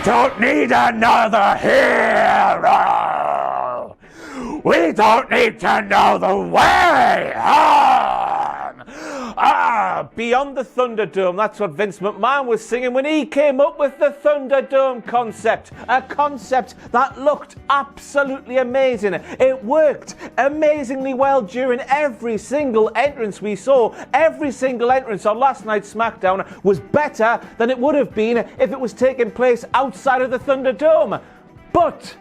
don't need another hero. We don't need to know the way home. Beyond the Thunderdome, that's what Vince McMahon was singing when he came up with the Thunderdome concept. A concept that looked absolutely amazing. It worked amazingly well during every single entrance we saw. Every single entrance on last night's SmackDown was better than it would have been if it was taking place outside of the Thunderdome. But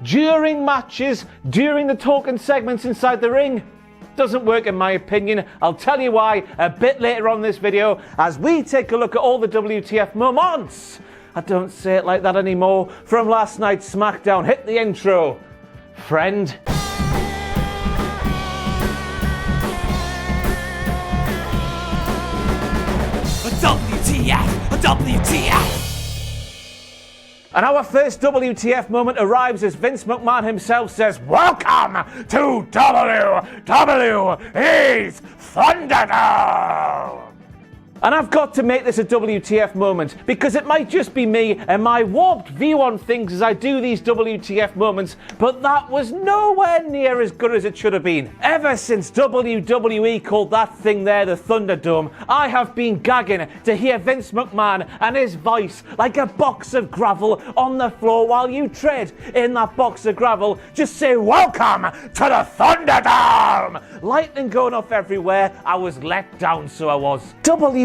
during matches, during the talking segments inside the ring, doesn't work in my opinion. I'll tell you why a bit later on in this video as we take a look at all the WTF moments. I don't say it like that anymore. From last night's SmackDown. Hit the intro, friend. WTF! And our first WTF moment arrives as Vince McMahon himself says, "Welcome to WWE's Thunderdome!" And I've got to make this a WTF moment because it might just be me and my warped view on things as I do these WTF moments, but that was nowhere near as good as it should have been. Ever since WWE called that thing there the Thunderdome, I have been gagging to hear Vince McMahon and his voice like a box of gravel on the floor while you tread in that box of gravel. Just say, "Welcome to the Thunderdome!" Lightning going off everywhere. I was let down, so I was.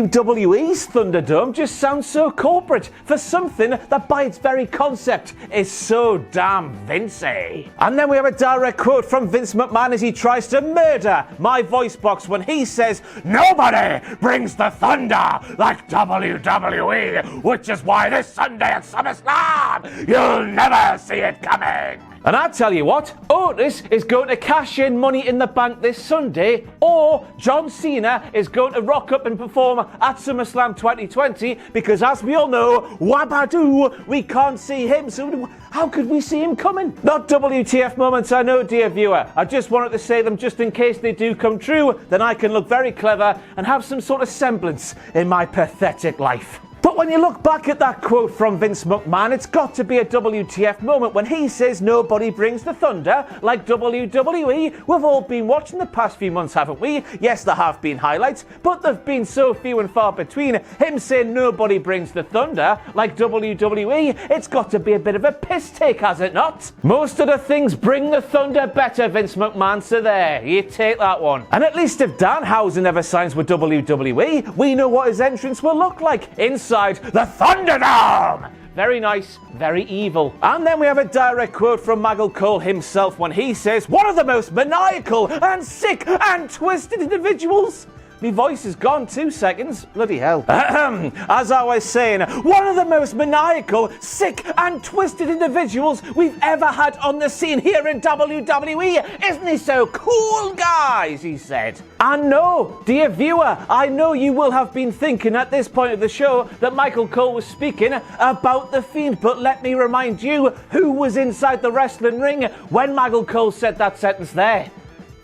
WWE's Thunderdome just sounds so corporate for something that by its very concept is so damn Vince-y. And then we have a direct quote from Vince McMahon as he tries to murder my voice box when he says, "Nobody brings the thunder like WWE, which is why this Sunday at SummerSlam, you'll never see it coming." And I tell you what, Otis is going to cash in Money in the Bank this Sunday, or John Cena is going to rock up and perform at SummerSlam 2020, because as we all know, wabadoo, we can't see him, so how could we see him coming? Not WTF moments, I know, dear viewer. I just wanted to say them just in case they do come true, then I can look very clever and have some sort of semblance in my pathetic life. But when you look back at that quote from Vince McMahon, it's got to be a WTF moment when he says nobody brings the thunder like WWE. We've all been watching the past few months, haven't we? Yes, there have been highlights, but they've been so few and far between. Him saying nobody brings the thunder like WWE, it's got to be a bit of a piss take, has it not? Most of the things bring the thunder better, Vince McMahon, so there, you take that one. And at least if Danhausen ever signs with WWE, we know what his entrance will look like inside the Thunderdome. Very nice, very evil. And then we have a direct quote from Michael Cole himself when he says, "One of the most maniacal and sick and twisted individuals." My voice is gone 2 seconds. Bloody hell. As I was saying, one of the most maniacal, sick and twisted individuals we've ever had on the scene here in WWE. Isn't he so cool, guys? He said. And no, dear viewer, I know you will have been thinking at this point of the show that Michael Cole was speaking about The Fiend, but let me remind you who was inside the wrestling ring when Michael Cole said that sentence there.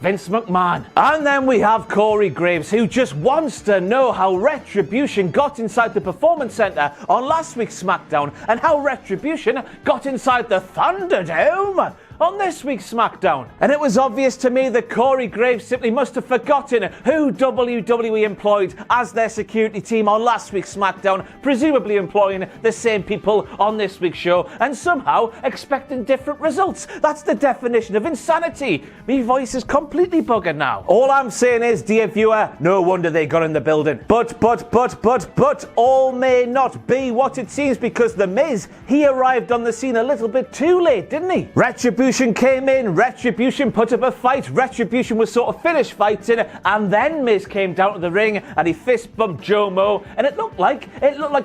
Vince McMahon. And then we have Corey Graves, who just wants to know how Retribution got inside the Performance Center on last week's SmackDown and how Retribution got inside the Thunderdome on this week's SmackDown. And it was obvious to me that Corey Graves simply must have forgotten who WWE employed as their security team on last week's SmackDown, presumably employing the same people on this week's show and somehow expecting different results. That's the definition of insanity. My voice is completely buggered now. All I'm saying is, dear viewer, no wonder they got in the building. But, all may not be what it seems, because The Miz, he arrived on the scene a little bit too late, didn't he? Retribution came in, Retribution put up a fight, Retribution was sort of finished fighting, and then Miz came down to the ring and he fist bumped Jomo, and it looked like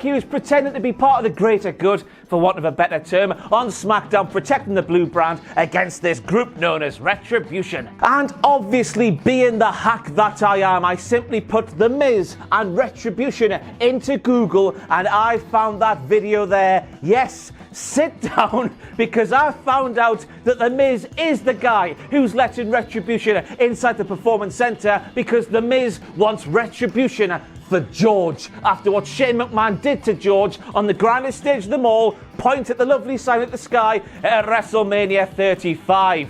he was pretending to be part of the greater good, for want of a better term, on SmackDown, protecting the blue brand against this group known as Retribution. And obviously, being the hack that I am, I simply put The Miz and Retribution into Google and I found that video there. Yes, sit down, because I found out that The Miz is the guy who's letting Retribution inside the Performance Center because The Miz wants Retribution for George. After what Shane McMahon did to George on the grandest stage of them all, point at the lovely sign at the sky at WrestleMania 35.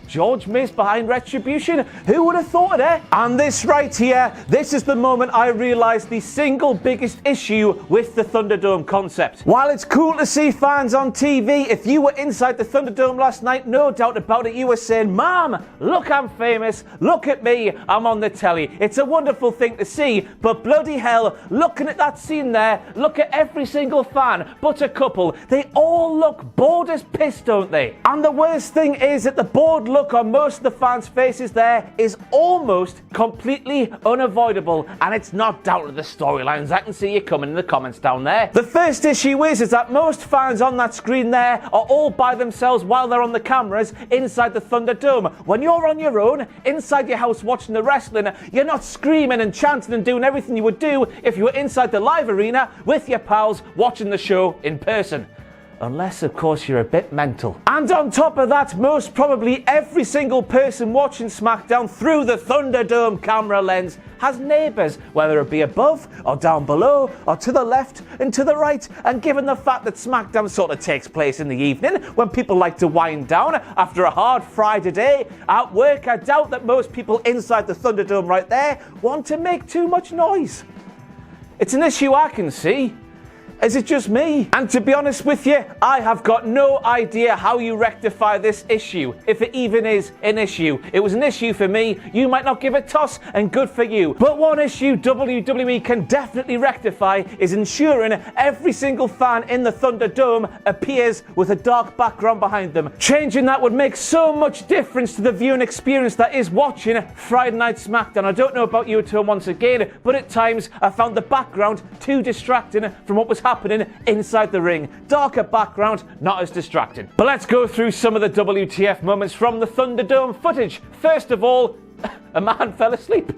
George Miz behind Retribution. Who would have thought it? And this right here, this is the moment I realised the single biggest issue with the Thunderdome concept. While it's cool to see fans on TV, if you were inside the Thunderdome last night, no doubt about it, you were saying, "Mom, look, I'm famous. Look at me, I'm on the telly." It's a wonderful thing to see, but bloody hell, looking at that scene there, look at every single fan, but a couple. They all look bored as piss, don't they? And the worst thing is that the bored look on most of the fans' faces there is almost completely unavoidable, and it's not down to the storylines. I can see you coming in the comments down there. The first issue is that most fans on that screen there are all by themselves while they're on the cameras inside the Thunderdome. When you're on your own, inside your house watching the wrestling, you're not screaming and chanting and doing everything you would do if you were inside the live arena with your pals watching the show in person. Unless, of course, you're a bit mental. And on top of that, most probably every single person watching SmackDown through the Thunderdome camera lens has neighbours, whether it be above or down below or to the left and to the right. And given the fact that SmackDown sort of takes place in the evening when people like to wind down after a hard Friday day at work, I doubt that most people inside the Thunderdome right there want to make too much noise. It's an issue I can see. Is it just me? And to be honest with you, I have got no idea how you rectify this issue, if it even is an issue. It was an issue for me, you might not give a toss, and good for you. But one issue WWE can definitely rectify is ensuring every single fan in the Thunderdome appears with a dark background behind them. Changing that would make so much difference to the viewing experience that is watching Friday Night SmackDown. I don't know about you at home once again, but at times I found the background too distracting from what was happening inside the ring. Darker background, not as distracting. But let's go through some of the WTF moments from the Thunderdome footage. First of all, a man fell asleep.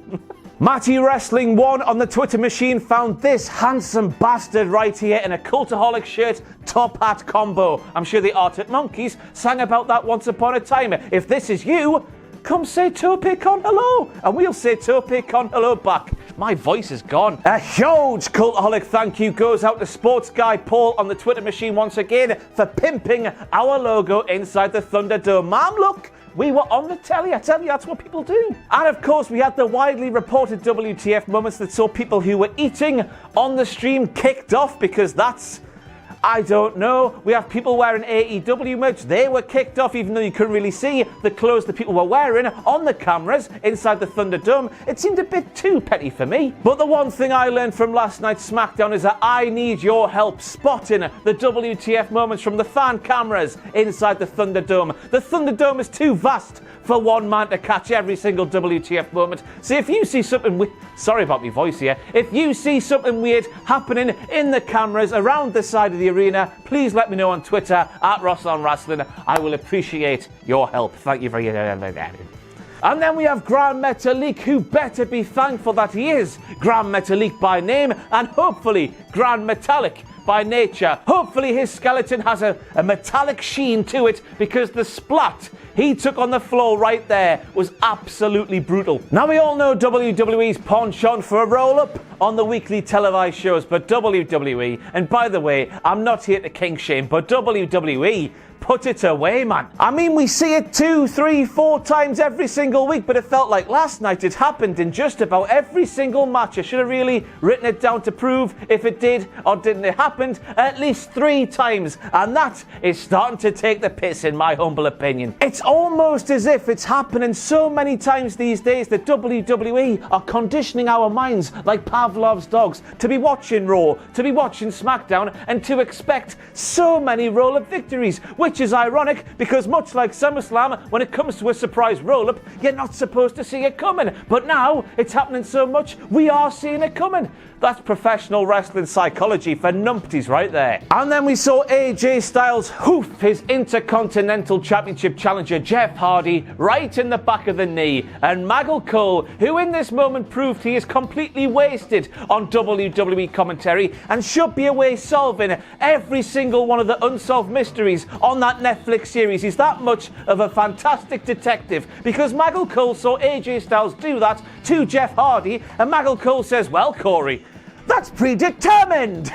Matty Wrestling 1 on the Twitter machine found this handsome bastard right here in a Cultaholic shirt, top hat combo. I'm sure the Arctic Monkeys sang about that once upon a time. If this is you, come say Tope Con hello, and we'll say Tope Con hello back. My voice is gone. A huge Cultaholic thank you goes out to Sports Guy Paul on the Twitter machine once again for pimping our logo inside the Thunderdome. Ma'am, look, we were on the telly. I tell you, that's what people do. And of course, we had the widely reported WTF moments that saw people who were eating on the stream kicked off because that's, I don't know. We have people wearing AEW merch. They were kicked off even though you couldn't really see the clothes the people were wearing on the cameras inside the Thunderdome. It seemed a bit too petty for me. But the one thing I learned from last night's SmackDown is that I need your help spotting the WTF moments from the fan cameras inside the Thunderdome. The Thunderdome is too vast for one man to catch every single WTF moment. So if you see something sorry about my voice here. If you see something weird happening in the cameras around the side of the arena, please let me know on Twitter at RossOnWrestling. I will appreciate your help. Thank you very much. And then we have Grand Metalik, who better be thankful that he is Grand Metalik by name and hopefully Grand Metallic by nature. Hopefully his skeleton has a metallic sheen to it because the splat he took on the floor right there was absolutely brutal. Now we all know WWE's penchant for a roll-up on the weekly televised shows, but WWE, and by the way, I'm not here to kink shame, but WWE, put it away, man. I mean, we see it 2, 3, 4 times every single week, but it felt like last night it happened in just about every single match. I should have really written it down to prove if it did or didn't. It happened at least 3 times, and that is starting to take the piss in my humble opinion. It's almost as if it's happening so many times these days that WWE are conditioning our minds like Pavlov's dogs to be watching Raw, to be watching SmackDown, and to expect so many roll-up victories, which is ironic because much like SummerSlam, when it comes to a surprise roll-up, you're not supposed to see it coming. But now it's happening so much, we are seeing it coming. That's professional wrestling psychology for numpties right there. And then we saw AJ Styles hoof his Intercontinental Championship challenger Jeff Hardy right in the back of the knee. And Maggle Cole, who in this moment proved he is completely wasted on WWE commentary and should be away solving every single one of the unsolved mysteries on that Netflix series. He's that much of a fantastic detective, because Michael Cole saw AJ Styles do that to Jeff Hardy, and Michael Cole says, well, Corey, that's predetermined.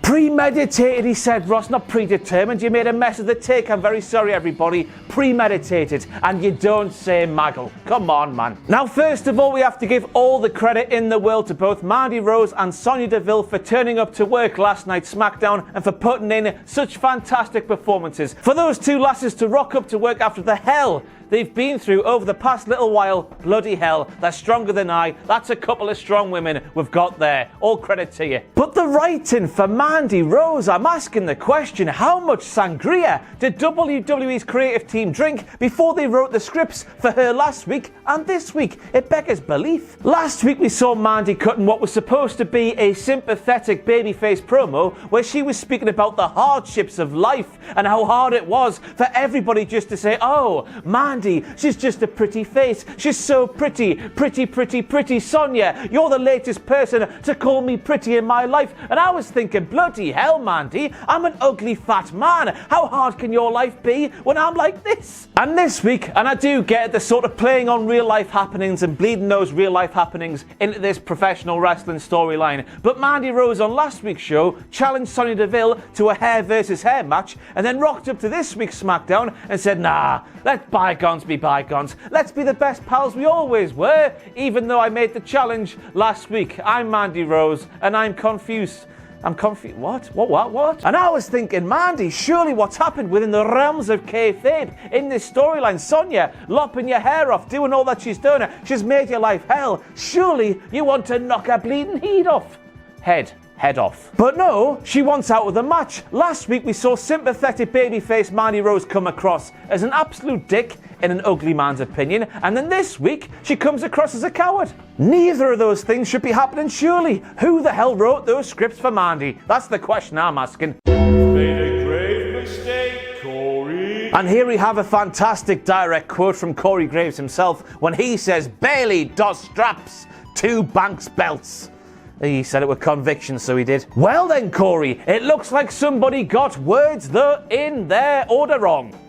Premeditated, he said, Ross, not predetermined. You made a mess of the take. I'm very sorry, everybody. Premeditated. And you don't say Maggle. Come on, man. Now, first of all, we have to give all the credit in the world to both Mandy Rose and Sonya Deville for turning up to work last night's SmackDown and for putting in such fantastic performances. For those two lasses to rock up to work after the hell they've been through over the past little while, bloody hell, they're stronger than I. That's a couple of strong women we've got there. All credit to you. But the writing for Mandy Rose, I'm asking the question, how much sangria did WWE's creative team drink before they wrote the scripts for her last week and this week? It beggars belief. Last week we saw Mandy cutting what was supposed to be a sympathetic babyface promo where she was speaking about the hardships of life and how hard it was for everybody just to say, oh, Mandy, she's just a pretty face. She's so pretty, pretty, Sonya. You're the latest person to call me pretty in my life. And I was thinking, bloody hell, Mandy, I'm an ugly fat man. How hard can your life be when I'm like this? And this week, and I do get the sort of playing on real life happenings and bleeding those real life happenings into this professional wrestling storyline, but Mandy Rose on last week's show challenged Sonya Deville to a hair versus hair match and then rocked up to this week's SmackDown and said, nah, let bygones be bygones. Let's be the best pals we always were, even though I made the challenge last week. I'm Mandy Rose and I'm confused. I'm confused. What? And I was thinking, Mandy, surely what's happened within the realms of kayfabe in this storyline? Sonya lopping your hair off, doing all that she's done. She's made your life hell. Surely you want to knock her bleeding heat off. Head off. But no, she wants out of the match. Last week we saw sympathetic babyface Mandy Rose come across as an absolute dick in an ugly man's opinion, and then this week she comes across as a coward. Neither of those things should be happening, surely. Who the hell wrote those scripts for Mandy? That's the question I'm asking. Made a grave mistake, Corey. And here we have a fantastic direct quote from Corey Graves himself when he says, Bayley does straps to Banks belts. He said it with conviction, so he did. Well then, Corey, it looks like somebody got words in their order wrong.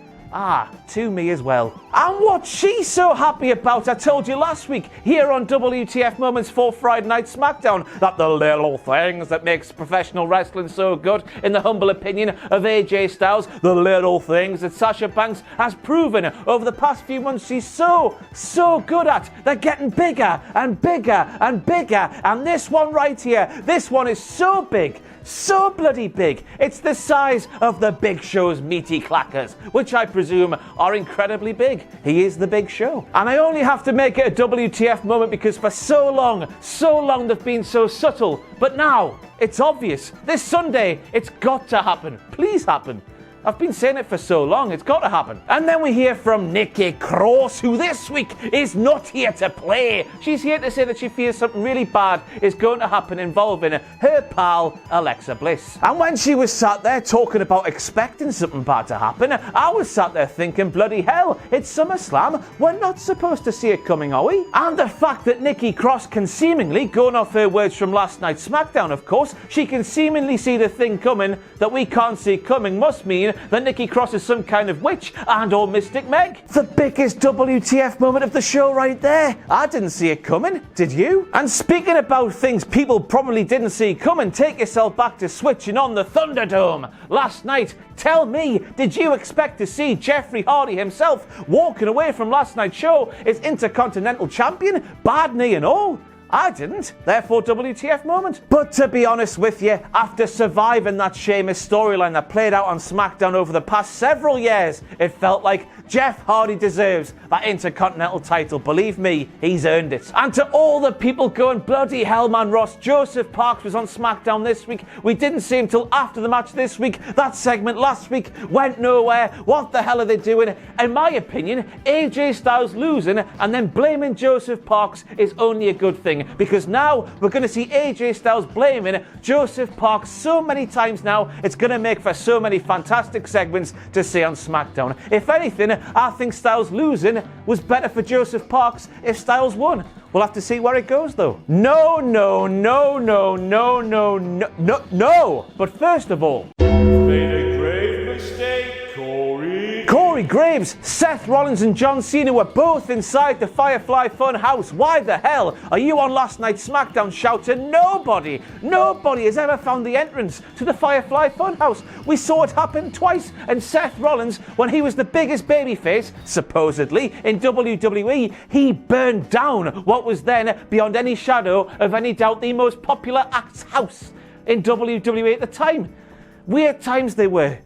To me as well. And what's she so happy about? I told you last week here on WTF Moments for Friday Night SmackDown that the little things that makes professional wrestling so good, in the humble opinion of AJ Styles, the little things that Sasha Banks has proven over the past few months she's so good at. They're getting bigger and bigger and bigger. And this one right here, this one is so big. So bloody big. It's the size of the Big Show's meaty clackers, which I presume are incredibly big. He is the Big Show. And I only have to make it a WTF moment because for so long they've been so subtle. But now, it's obvious. This Sunday, it's got to happen. Please happen. I've been saying it for so long, it's got to happen. And then we hear from Nikki Cross, who this week is not here to play. She's here to say that she fears something really bad is going to happen involving her pal, Alexa Bliss. And when she was sat there talking about expecting something bad to happen, I was sat there thinking, bloody hell, it's SummerSlam. We're not supposed to see it coming, are we? And the fact that Nikki Cross can seemingly, going off her words from last night's SmackDown, of course, she can seemingly see the thing coming that we can't see coming must mean that Nikki Cross is some kind of witch and or Mystic Meg. The biggest WTF moment of the show right there. I didn't see it coming, did you? And speaking about things people probably didn't see coming, take yourself back to switching on the Thunderdome. Last night, tell me, did you expect to see Jeffrey Hardy himself walking away from last night's show as Intercontinental Champion, bad knee and all? I didn't, therefore WTF moment. But to be honest with you, after surviving that Sheamus storyline that played out on SmackDown over the past several years, it felt like Jeff Hardy deserves that Intercontinental title. Believe me, he's earned it. And to all the people going, bloody hell, man, Ross, Joseph Parks was on SmackDown this week. We didn't see him till after the match this week. That segment last week went nowhere. What the hell are they doing? In my opinion, AJ Styles losing and then blaming Joseph Parks is only a good thing, because now we're going to see AJ Styles blaming Joseph Parks so many times now, it's going to make for so many fantastic segments to see on SmackDown. If anything, I think Styles losing was better for Joseph Parks if Styles won. We'll have to see where it goes though. No. But first of all, Made a grave mistake, Corey. Graves, Seth Rollins and John Cena were both inside the Firefly Funhouse. Why the hell are you on last night's SmackDown shouting nobody has ever found the entrance to the Firefly Funhouse? We saw it happen twice, and Seth Rollins, when he was the biggest babyface, supposedly, in WWE, he burned down what was then, beyond any shadow of any doubt, the most popular act's house in WWE at the time. Weird times they were.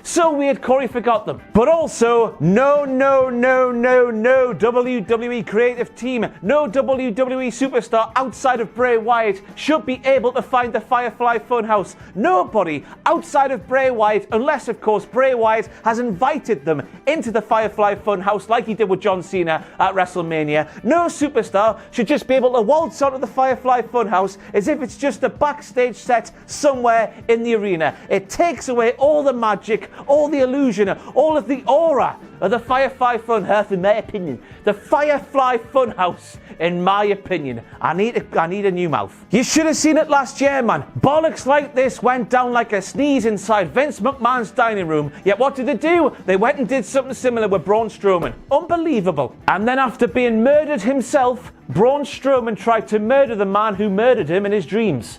So weird Corey forgot them. But also, no WWE creative team, no WWE superstar outside of Bray Wyatt should be able to find the Firefly Funhouse. Nobody outside of Bray Wyatt, unless of course Bray Wyatt has invited them into the Firefly Funhouse like he did with John Cena at WrestleMania. No superstar should just be able to waltz onto the Firefly Funhouse as if it's just a backstage set somewhere in the arena. It takes away all the magic, all the illusion, all of the aura of the Firefly Funhouse, in my opinion. The Firefly Funhouse, in my opinion. I need a new mouth. You should have seen it last year, man. Bollocks like this went down like a sneeze inside Vince McMahon's dining room. Yet what did they do? They went and did something similar with Braun Strowman. Unbelievable. And then after being murdered himself, Braun Strowman tried to murder the man who murdered him in his dreams.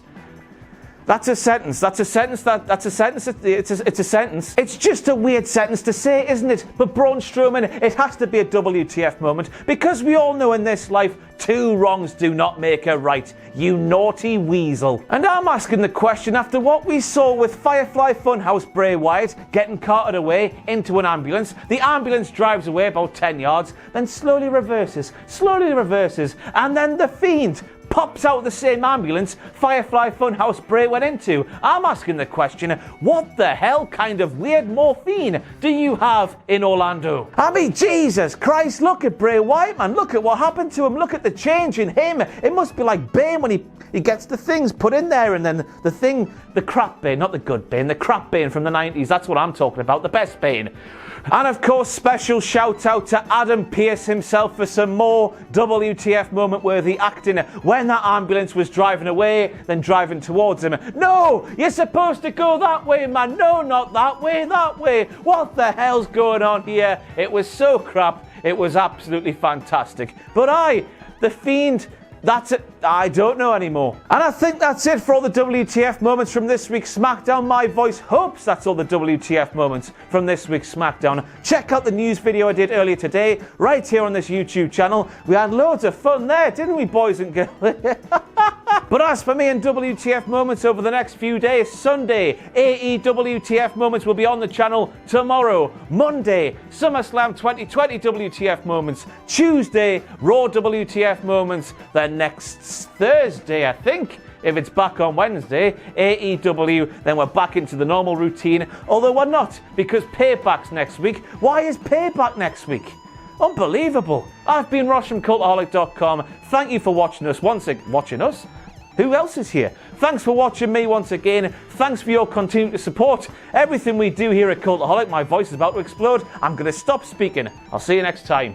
That's a sentence. That's a sentence. That's a sentence. It's a sentence. It's just a weird sentence to say, isn't it? But Braun Strowman, it has to be a WTF moment, because we all know in this life, two wrongs do not make a right. You naughty weasel. And I'm asking the question after what we saw with Firefly Funhouse Bray Wyatt getting carted away into an ambulance. The ambulance drives away about 10 yards, then slowly reverses, and then the Fiend pops out of the same ambulance Firefly Funhouse Bray went into. I'm asking the question, what the hell kind of weird morphine do you have in Orlando? I mean, Jesus Christ, look at Bray Wyatt, man. Look at what happened to him. Look at the change in him. It must be like Bane when he gets the things put in there, and then the crap Bane, not the good Bane, the crap Bane from the 90s. That's what I'm talking about, the best Bane. And of course, special shout out to Adam Pearce himself for some more WTF moment worthy acting when that ambulance was driving away, then driving towards him. No, you're supposed to go that way, man. No, not that way, that way. What the hell's going on here? It was so crap. It was absolutely fantastic. But the Fiend, that's it. I don't know anymore. And I think that's it for all the WTF moments from this week's SmackDown. My voice hopes that's all the WTF moments from this week's SmackDown. Check out the news video I did earlier today, right here on this YouTube channel. We had loads of fun there, didn't we, boys and girls? But as for me and WTF moments over the next few days, Sunday, AEWTF moments will be on the channel tomorrow. Monday, SummerSlam 2020 WTF moments. Tuesday, Raw WTF moments. Then next Thursday, I think, if it's back on Wednesday, AEW, then we're back into the normal routine. Although we're not, because Payback's next week. Why is Payback next week? Unbelievable. I've been Ross from Cultaholic.com. Thank you for watching us. Watching us? Who else is here? Thanks for watching me once again. Thanks for your continued support. Everything we do here at Cultaholic, my voice is about to explode. I'm going to stop speaking. I'll see you next time.